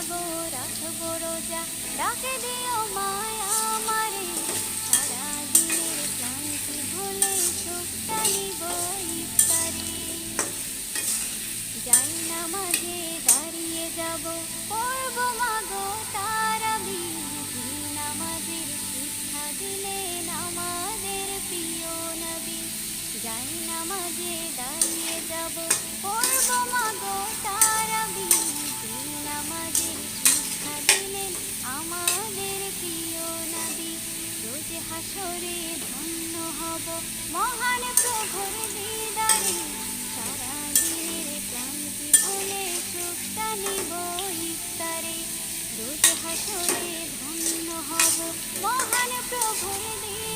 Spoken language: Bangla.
গো রাখবো রোজা, ডাকে দিও মায়া আমারে। সারা দিনের ক্লান্তি ভুলে সুখটা নিব ইফতারে। যাই নামাজে দাঁড়িয়ে যাব, পড়বো মাগো তারাবি। নামাজের শিক্ষা দিলেন আমাদের প্রিয় নবী। যাই নামাজে দাঁড়িয়ে যাব, পড়বো মাগো তারাবি। নামাজের শিক্ষা দিলেন আমাদের প্রিয় নবী। রোজ হাসরে ধন্য হব মহান প্রভুর দিদারে। সারা দিনের ক্লান্তি ভুলে সুখটা নিব ইফতারে। রোজ হাসরে ধন্য হব মহান প্রভুর দিদারে।